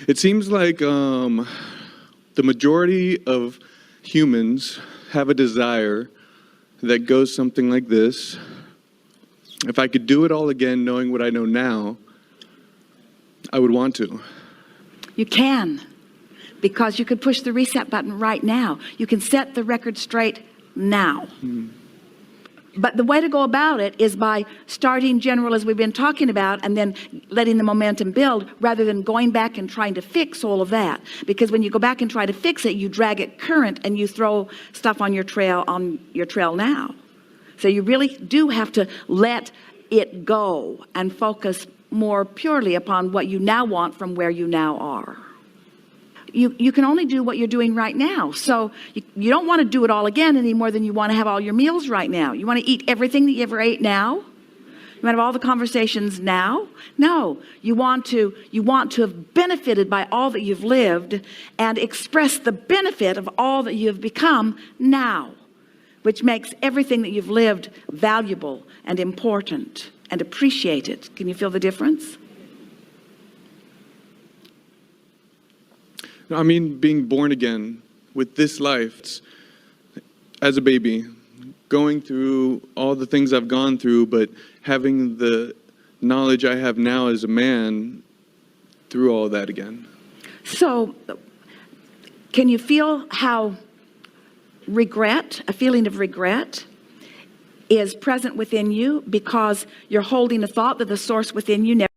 It seems like the majority of humans have a desire that goes something like this. If I could do it all again, knowing what I know now, I would want to. You can, because you could push the reset button right now. You can set the record straight now. But the way to go about it is by starting general, as we've been talking about, and then letting the momentum build, rather than going back and trying to fix all of that. Because when you go back and try to fix it, you drag it current and you throw stuff on your trail now. So you really do have to let it go and focus more purely upon what you now want from where you now are. You can only do what you're doing right now. So you don't want to do it all again any more than you want to have all your meals right now. You want to eat everything that you ever ate now? You want to have all the conversations now? No, you want to have benefited by all that you've lived and express the benefit of all that you've become now, which makes everything that you've lived valuable and important and appreciated. Can you feel the difference? I mean, being born again with this life as a baby, going through all the things I've gone through, but having the knowledge I have now as a man through all that again. So, can you feel how regret, a feeling of regret, is present within you because you're holding a thought that the source within you never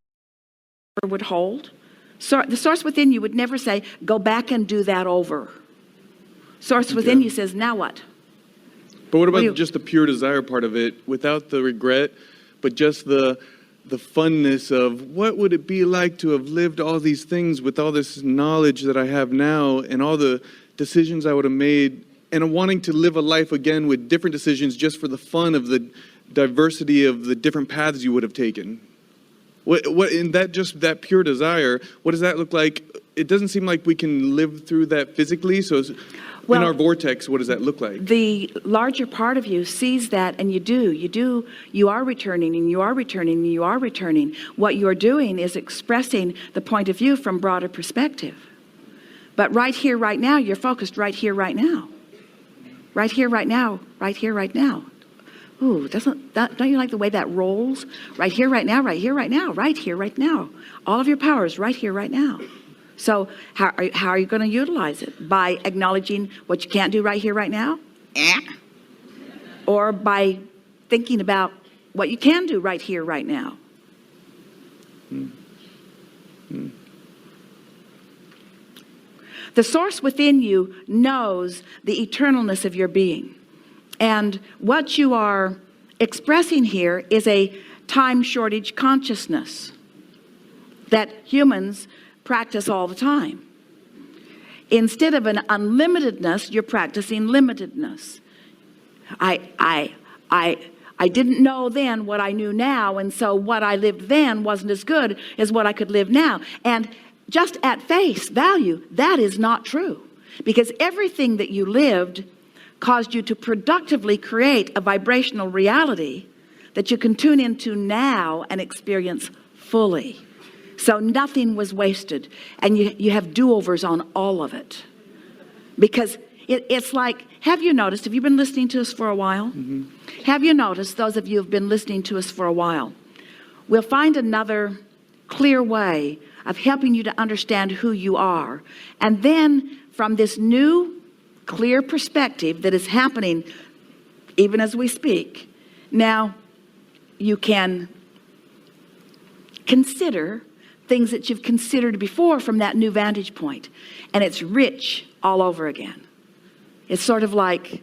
would hold? So the source within you would never say, go back and do that over. Source within you says, now what? But what about just the pure desire part of it, without the regret, but just the funness of what would it be like to have lived all these things with all this knowledge that I have now and all the decisions I would have made, and wanting to live a life again with different decisions just for the fun of the diversity of the different paths you would have taken. What in that, just that pure desire, what does that look like? It doesn't seem like we can live through that physically. So in our vortex, what does that look like? The larger part of you sees that, and you are returning, and you are returning, and you are returning. What you're doing is expressing the point of view from broader perspective. But right here, right now, you're focused right here, right now. Right here, right now, right here, right now. Ooh, don't you like the way that rolls? Right here, right now, right here, right now, right here, right now. All of your powers right here, right now. So how are you going to utilize it? By acknowledging what you can't do right here, right now? Or by thinking about what you can do right here, right now? The source within you knows the eternalness of your being. And what you are expressing here is a time shortage consciousness that humans practice all the time. Instead of an unlimitedness, you're practicing limitedness. I didn't know then what I knew now, and so what I lived then wasn't as good as what I could live now. And just at face value, that is not true, because everything that you lived caused you to productively create a vibrational reality that you can tune into now and experience fully. So nothing was wasted, and you have do-overs on all of it. Because it's like, have you been listening to us for a while? Mm-hmm. Have you noticed, those of you who have been listening to us for a while, we'll find another clear way of helping you to understand who you are. And then from this new clear perspective that is happening even as we speak, now you can consider things that you've considered before from that new vantage point, and it's rich all over again. It's sort of like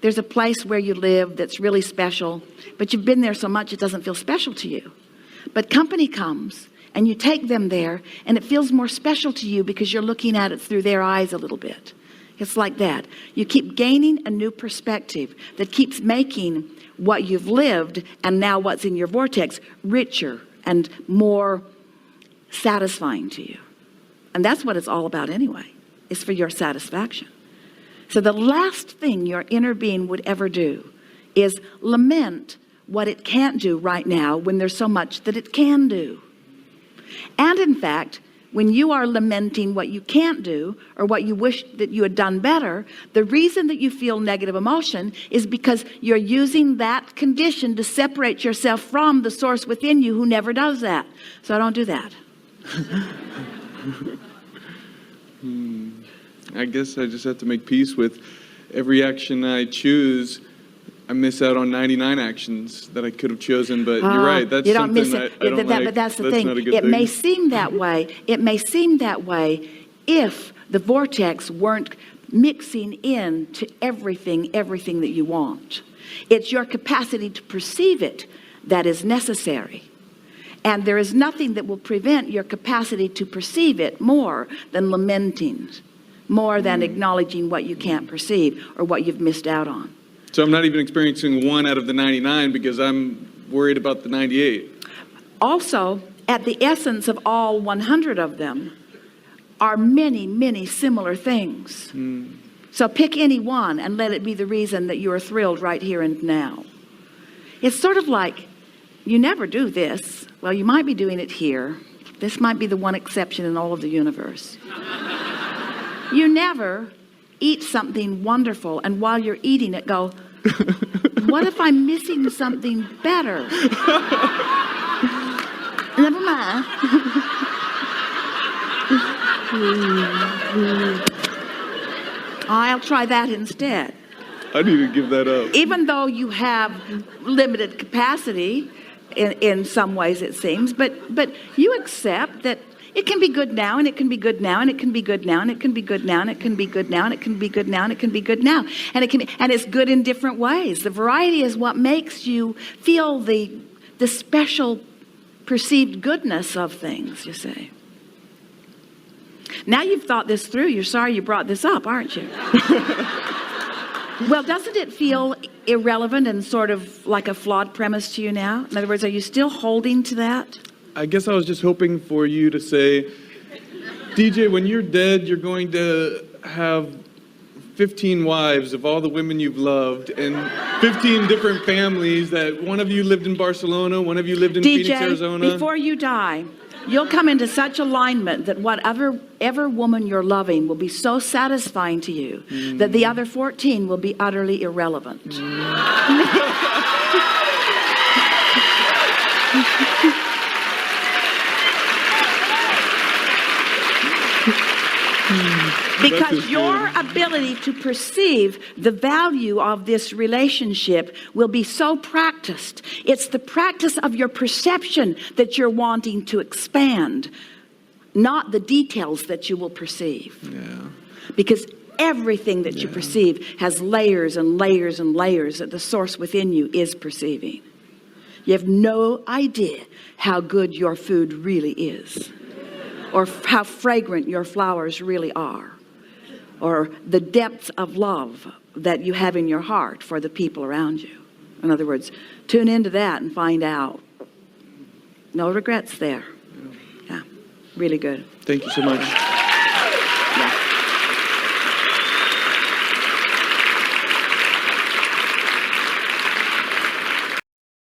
there's a place where you live that's really special, but you've been there so much it doesn't feel special to you. But company comes and you take them there, and it feels more special to you because you're looking at it through their eyes a little bit. It's like that. You keep gaining a new perspective that keeps making what you've lived and now what's in your vortex richer and more satisfying to you. And that's what it's all about anyway, is for your satisfaction. So the last thing your inner being would ever do is lament what it can't do right now when there's so much that it can do. And in fact, when you are lamenting what you can't do or what you wish that you had done better, the reason that you feel negative emotion is because you're using that condition to separate yourself from the source within you who never does that. So don't do that. I guess I just have to make peace with every action I choose. I miss out on 99 actions that I could have chosen, but you're right. That's you don't something miss it. I don't like. But that's the That's thing. not a good It thing. may seem that way. It may seem that way if the vortex weren't mixing in to everything that you want. It's your capacity to perceive it that is necessary. And there is nothing that will prevent your capacity to perceive it more than lamenting, more than acknowledging what you can't perceive or what you've missed out on. So I'm not even experiencing one out of the 99 because I'm worried about the 98. Also, at the essence of all 100 of them are many, many similar things. So pick any one and let it be the reason that you are thrilled right here and now. It's sort of like you never do this. Well, you might be doing it here. This might be the one exception in all of the universe. You never eat something wonderful and while you're eating it go, what if I'm missing something better? Never mind. I'll try that instead. I need to give that up. Even though you have limited capacity in some ways it seems, but you accept that it can be good now, and it can be good now, and it can be good now, and it can be good now, and it can be good now, and it can be good now, and it can be good now. And it's good in different ways. The variety is what makes you feel the special perceived goodness of things, you see. Now you've thought this through. You're sorry you brought this up, aren't you? Well, doesn't it feel irrelevant and sort of like a flawed premise to you now? In other words, are you still holding to that? I guess I was just hoping for you to say, DJ, when you're dead, you're going to have 15 wives of all the women you've loved and 15 different families that one of you lived in Barcelona, one of you lived in Phoenix, Arizona. Before you die, you'll come into such alignment that whatever woman you're loving will be so satisfying to you that the other 14 will be utterly irrelevant. Because your ability to perceive the value of this relationship will be so practiced. It's the practice of your perception that you're wanting to expand, not the details that you will perceive. Yeah. Because everything that you perceive has layers and layers and layers that the source within you is perceiving. You have no idea how good your food really is, or how fragrant your flowers really are, or the depths of love that you have in your heart for the people around you. In other words, tune into that and find out. No regrets there. Yeah, really good. Thank you so much.